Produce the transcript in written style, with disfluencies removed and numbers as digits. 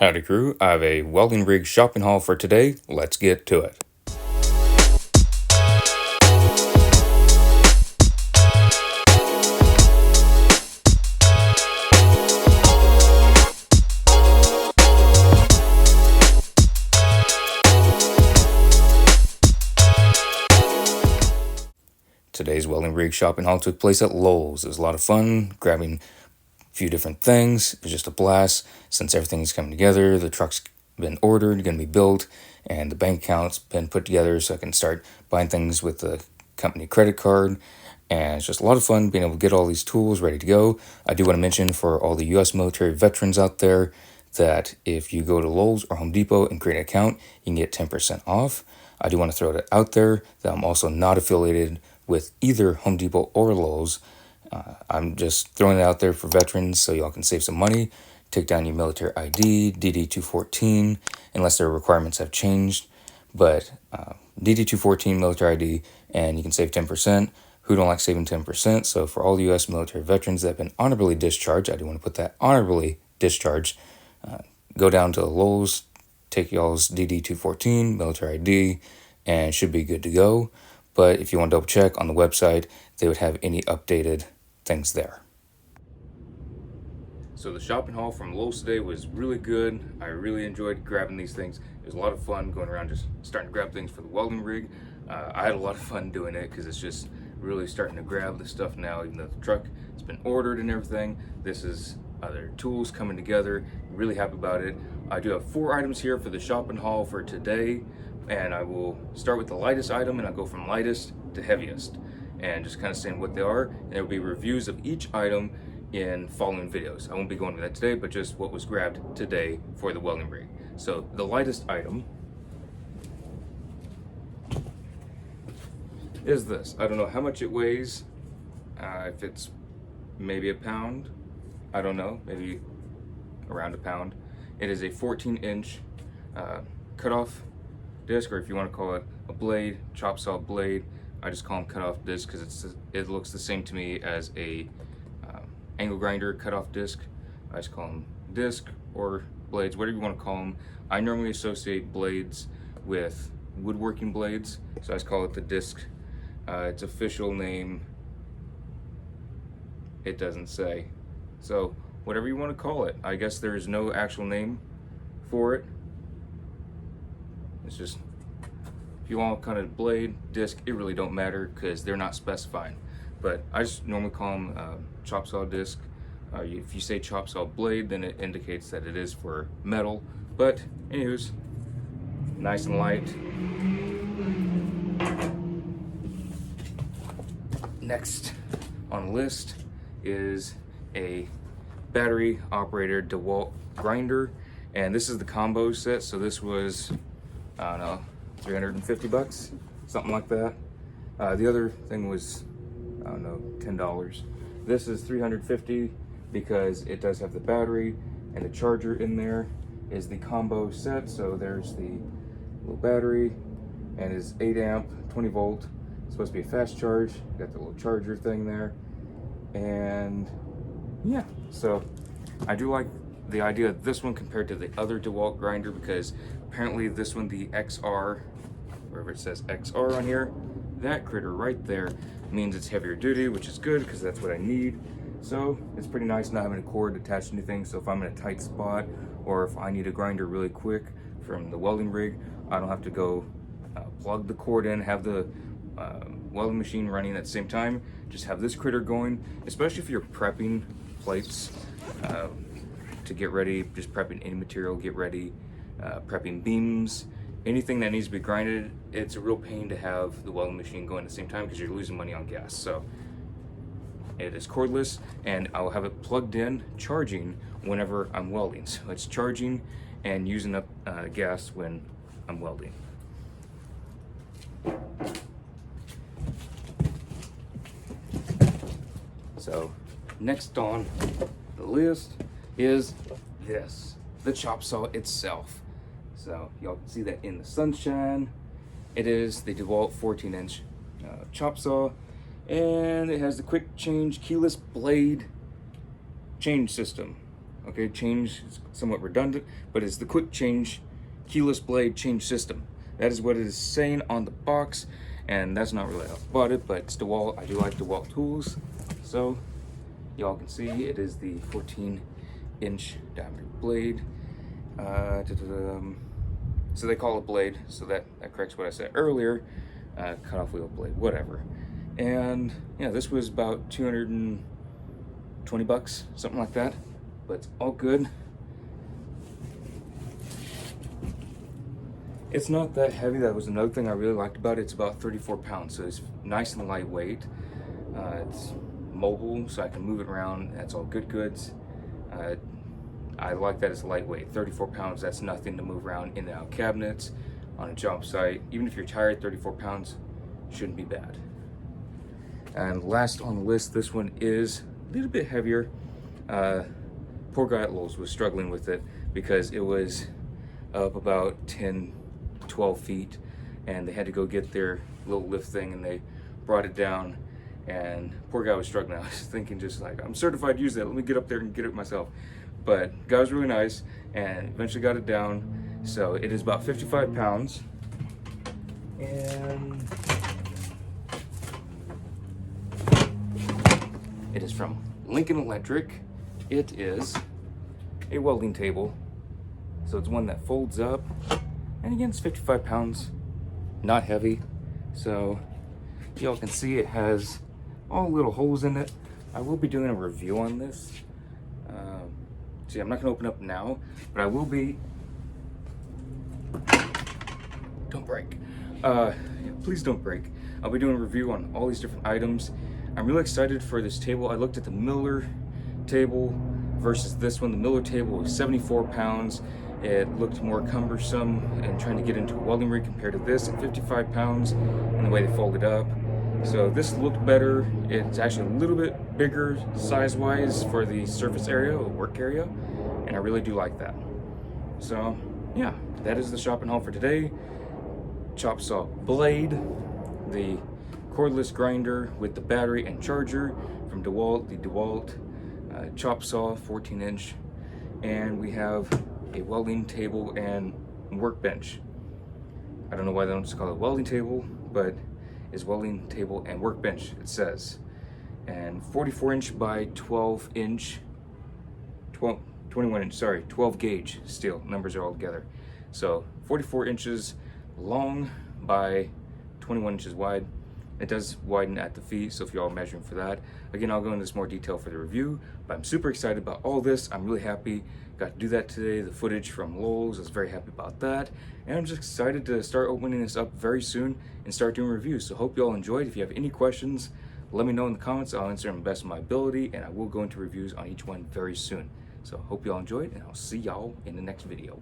Howdy crew, I have a welding rig shopping haul for today. Let's get to it. Today's welding rig shopping haul took place at Lowe's. It was a lot of fun, grabbing a few different things. It was just a blast since everything's coming together. The truck's been ordered, going to be built, and the bank account's been put together so I can start buying things with the company credit card. And it's just a lot of fun being able to get all these tools ready to go. I do want to mention for all the U.S. military veterans out there that if you go to Lowe's or Home Depot and create an account, you can get 10% off. I do want to throw it out there that I'm also not affiliated with either Home Depot or Lowe's. I'm just throwing it out there for veterans so y'all can save some money. Take down your military ID, DD-214, unless their requirements have changed. But DD-214 military ID, and you can save 10%. Who don't like saving 10%? So for all the U.S. military veterans that have been honorably discharged, I do want to put that honorably discharged, go down to Lowe's, take y'all's DD-214 military ID, and should be good to go. But if you want to double check on the website, they would have any updated things there. So the shopping haul from Lowe's today was really good. I really enjoyed grabbing these things. It was a lot of fun going around just starting to grab things for the welding rig. I had a lot of fun doing it because it's just really starting to grab the stuff now, even though the truck has been ordered and everything. This is other tools coming together. Really happy about it. I do have 4 items here for the shopping haul for today, and I will start with the lightest item and I'll go from lightest to heaviest and just kind of saying what they are, and there will be reviews of each item in following videos. I won't be going over that today, but just what was grabbed today for the welding rig. So the lightest item is this. I don't know how much it weighs, if it's maybe a pound, I don't know, maybe around a pound. It is a 14-inch cutoff disc, or if you want to call it a blade, chop saw blade. I just call them cutoff disc because it looks the same to me as a angle grinder cutoff disc. I just call them disc or blades, whatever you want to call them. I normally associate blades with woodworking blades, so I just call it the disc. Its official name, it doesn't say. So whatever you want to call it. I guess there is no actual name for it. It's just, if you want kind of blade, disc, it really don't matter because they're not specifying. But I just normally call them chop saw disc. If you say chop saw blade, then it indicates that it is for metal. But anyways, nice and light. Next on the list is a battery operated DeWalt grinder, and this is the combo set. So this was, I don't know, 350 bucks, something like that. The other thing was, I don't know, $10. This is 350 because it does have the battery and the charger in there. Is the combo set. So there's the little battery and is 8 amp, 20 volt. It's supposed to be a fast charge. Got the little charger thing there. And yeah, so I do like the idea of this one compared to the other DeWalt grinder, because apparently this one, the XR, wherever it says XR on here, that critter right there means it's heavier duty, which is good because that's what I need. So it's pretty nice not having a cord attached to anything. So if I'm in a tight spot or if I need a grinder really quick from the welding rig, I don't have to go plug the cord in, have the welding machine running at the same time. Just have this critter going, especially if you're prepping plates to get ready, just prepping any material, get ready, prepping beams, anything that needs to be grinded. It's a real pain to have the welding machine going at the same time because you're losing money on gas. So it is cordless, and I'll have it plugged in, charging whenever I'm welding. So it's charging and using up gas when I'm welding. So next on the list is this, the chop saw itself. So y'all can see that in the sunshine. It is the DeWalt 14-inch chop saw, and it has the quick change keyless blade change system. Okay, change is somewhat redundant, but it's the quick change keyless blade change system. That is what it is saying on the box, and that's not really how I bought it, but it's DeWalt. I do like DeWalt tools, so y'all can see it is the 14-inch diameter blade. So they call it blade, so that corrects what I said earlier. Cut off wheel blade, whatever. And yeah, this was about 220 bucks, something like that, but it's all good. It's not that heavy. That was another thing I really liked about it. It's about 34 pounds, so it's nice and lightweight. It's mobile, so I can move it around. That's all good goods. I like that it's lightweight. 34 pounds, that's nothing to move around in and out cabinets, on a job site. Even if you're tired, 34 pounds shouldn't be bad. And last on the list, this one is a little bit heavier. Poor guy at Lowe's was struggling with it because it was up about 10, 12 feet, and they had to go get their little lift thing, and they brought it down, and poor guy was struggling. I was thinking, just like, I'm certified to use that, let me get up there and get it myself. But guy was really nice and eventually got it down. So it is about 55 pounds. And it is from Lincoln Electric. It is a welding table. So it's one that folds up. And again, it's 55 pounds, not heavy. So y'all can see it has all little holes in it. I will be doing a review on this. See, I'm not gonna open up now, but I will be. Don't break. Please don't break. I'll be doing a review on all these different items. I'm really excited for this table. I looked at the Miller table versus this one. The Miller table was 74 pounds. It looked more cumbersome and trying to get into a welding rig compared to this at 55 pounds and the way they folded up. So this looked better. It's actually a little bit bigger size-wise for the surface area, or work area, and I really do like that. So yeah, that is the shopping haul for today. Chop saw blade, the cordless grinder with the battery and charger from DeWalt, the DeWalt chop saw 14-inch, and we have a welding table and workbench. I don't know why they don't just call it welding table, but is welding table and workbench, it says. And 44-inch by 12-inch, 21-inch, sorry, 12 gauge steel. Numbers are all together. So 44 inches long by 21 inches wide. It does widen at the feet, so if you're all measuring for that. Again, I'll go into this more detail for the review, but I'm super excited about all this. I'm really happy. Got to do that today. The footage from Lowe's, I was very happy about that. And I'm just excited to start opening this up very soon and start doing reviews. So hope you all enjoyed. If you have any questions, let me know in the comments. I'll answer them the best of my ability, and I will go into reviews on each one very soon. So hope you all enjoyed, and I'll see y'all in the next video.